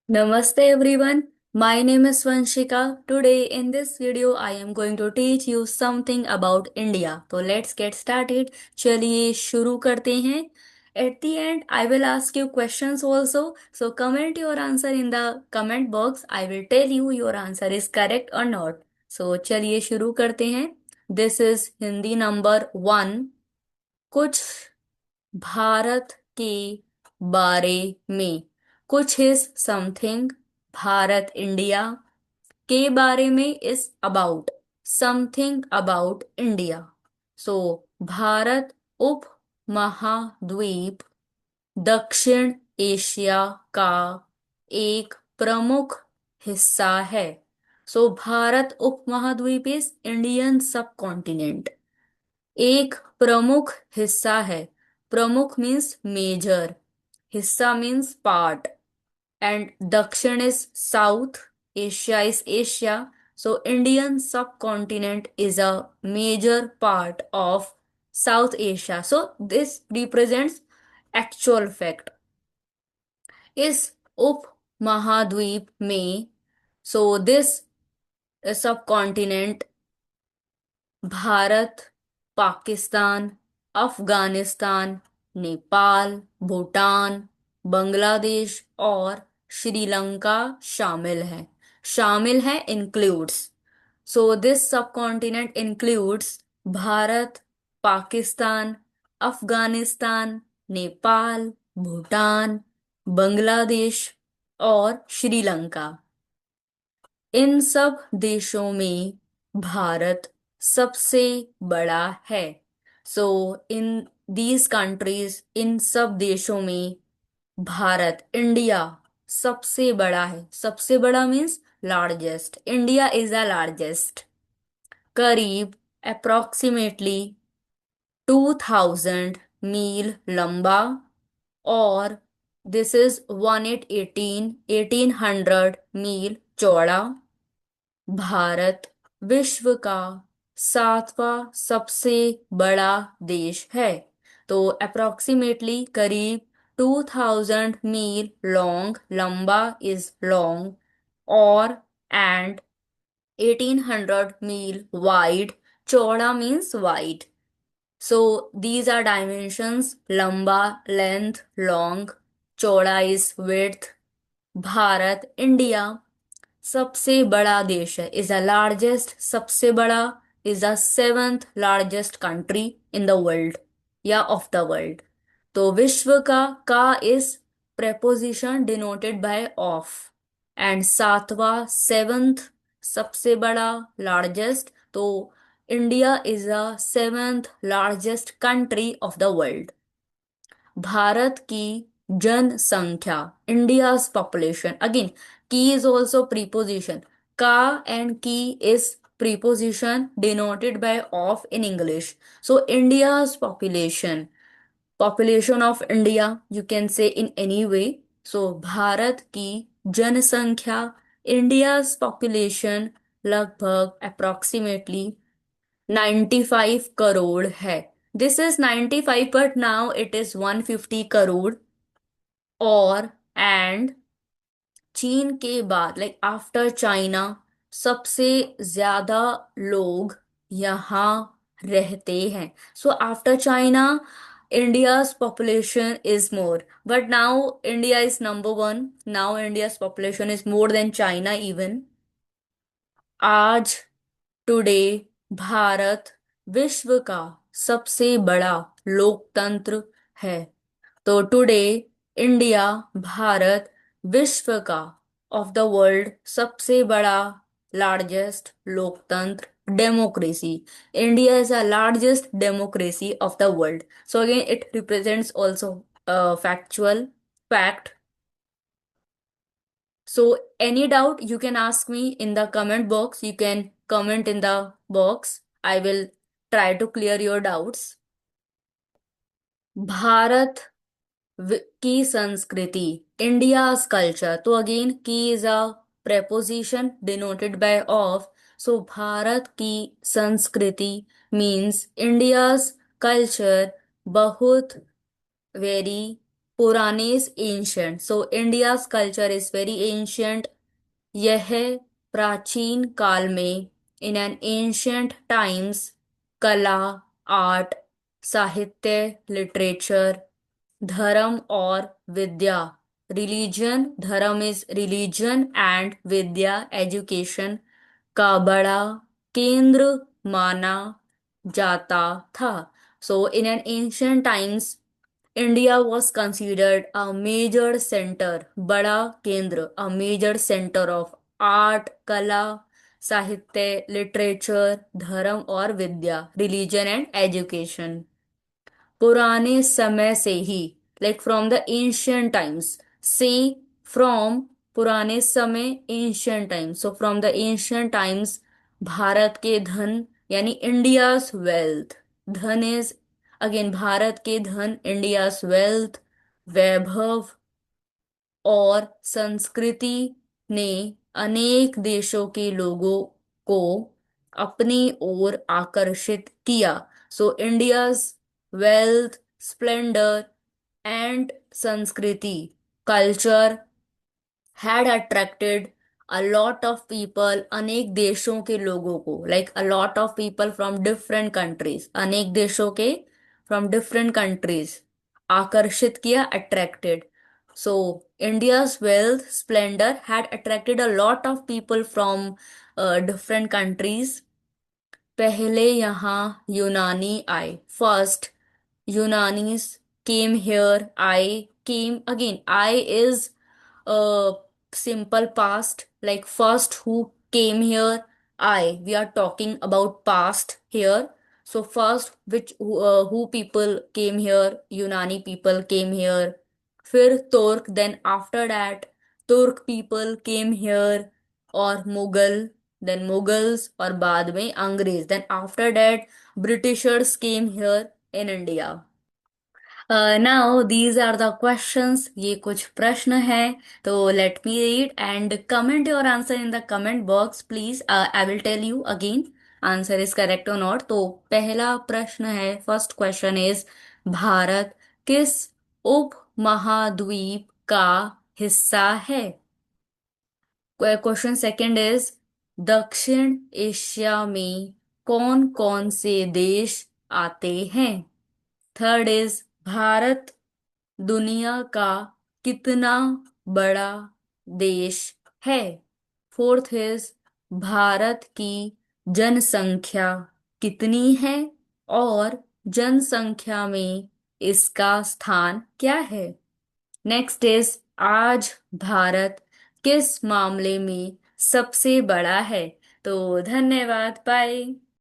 Namaste everyone. My name is Swanshika. Today in this video I am going to teach you something about India. So let's get started. चलिए शुरू करते हैं. At the end I will ask you questions also. So comment your answer in the comment box. I will tell you your answer is correct or not. So चलिए शुरू करते हैं. This is Hindi number 1. कुछ भारत के बारे में. कुछ is something. Bharat India के बारे में is about. Something about India. So Bharat उप महाद्वीप दक्षिण एशिया का एक प्रमुख हिस्सा है. सो भारत उप महाद्वीप इज इंडियन सब कॉन्टिनेंट. एक प्रमुख हिस्सा है. प्रमुख मीन्स मेजर. हिस्सा मीन्स पार्ट. एंड दक्षिण is south. Asia is Asia. So Indian subcontinent is a major part of South Asia. So this represents actual fact. इस उप महाद्वीप में so this subcontinent Bharat, Pakistan, Afghanistan, Nepal, Bhutan, Bangladesh और श्रीलंका शामिल है. शामिल है includes. So this subcontinent includes Bharat, Pakistan, Afghanistan, Nepal, Bhutan, Bangladesh और श्रीलंका. इन सब देशों में भारत सबसे बड़ा है. सो इन दीज कंट्रीज, इन सब देशों में भारत इंडिया सबसे बड़ा है. सबसे बड़ा means largest. India is the largest. करीब अप्रोक्सीमेटली 2000 मील लंबा और दिस इज 1800 मील चौड़ा. भारत विश्व का 7वां सबसे बड़ा देश है. तो अप्रोक्सीमेटली करीब 2000 मील लॉन्ग. लंबा इज लॉन्ग. और एंड 1800 मील वाइड. चौड़ा means wide. So these are dimensions. लंबा लेंथ, लॉन्ग. चौड़ा इज विड्थ. भारत इंडिया सबसे बड़ा देश है. Is the largest. सबसे बड़ा is the 7th largest country in the world या ऑफ द वर्ल्ड. तो विश्व का is preposition denoted by of. And 7वां 7th सबसे बड़ा लार्जेस्ट. तो India is the 7th largest country of the world. Bharat की जनसंख्या. India's population. अगेन की इज ऑल्सो प्रीपोजिशन. का एंड की is preposition denoted by of in English. So India's population. Population of India you can say in any way. So Bharat की जनसंख्या. India's population लगभग approximately 95 crore है. This is 95 but now it is 150 crore. और and चीन के बाद like after China सबसे ज्यादा लोग यहाँ रहते हैं. So after China India's population is more. But now India is number 1. Now India's population is more than China even. आज टुडे भारत विश्व का सबसे बड़ा लोकतंत्र है. तो टुडे इंडिया, भारत विश्व का ऑफ द वर्ल्ड सबसे बड़ा लार्जेस्ट लोकतंत्र democracy. India is the largest democracy of the world. So again it represents also factual fact. So, any doubt you can ask me in the comment box. You can comment in the box. I will try to clear your doubts. Bharat की संस्कृति. India's culture. तो again की is a preposition denoted by of. So Bharat की संस्कृति means India's culture बहुत very पुराने is ancient, so India's culture is very ancient. यह प्राचीन काल में, इन एन एंशंट टाइम्स, कला, आर्ट, साहित्य, लिटरेचर, धर्म और विद्या, रिलीजन, धर्म इज रिलीजन एंड विद्या एजुकेशन, का बड़ा केंद्र माना जाता था। So in an ancient times India was considered a major centre, बड़ा केंद्र, a major centre of art, कला, साहित्य, लिटरेचर, धर्म और विद्या, रिलीजन एंड एजुकेशन। पुराने समय से ही, like from the ancient times, से, फ्रॉम, पुराने समय, ancient times, so from the ancient times, Bharat के धन यानी इंडियाज वेल्थ, धन इज, अगेन भारत के धन, इंडियाज वेल्थ, वैभव और संस्कृति ने अनेक देशों के लोगों को अपनी ओर आकर्षित किया। सो इंडियाज वेल्थ, स्प्लेंडर एंड संस्कृति, culture had attracted a lot of people, अनेक देशों के लोगों को, like a lot of people from different countries, अनेक देशों के from different countries, आकर्षित किया, attracted. So India's wealth, splendor had attracted a lot of people from different countries. पहले यहाँ यूनानी आए, फर्स्ट यूनानीज केम हियर, आई केम, अगेन आई is simple past, like first who came here, I, we are talking about past here. So first which who people came here, Unani people came here. फिर तुर्क, then after that तुर्क people came here, और Mughal, then Mughals, और बाद में अंग्रेज, then after that Britishers came here in India. Now these are the questions, ये कुछ प्रश्न हैं, तो let me read and comment your answer in the comment box please. I will tell you again answer is correct और not. तो पहला प्रश्न है, फर्स्ट क्वेश्चन इज, भारत किस उप महाद्वीप का हिस्सा है? क्वेश्चन सेकंड इज, दक्षिण एशिया में कौन कौन से देश आते हैं? थर्ड इज, भारत दुनिया का कितना बड़ा देश है? फोर्थ इज, भारत की जनसंख्या कितनी है और जनसंख्या में इसका स्थान क्या है? नेक्स्ट इज, आज भारत किस मामले में सबसे बड़ा है? तो धन्यवाद, बाय।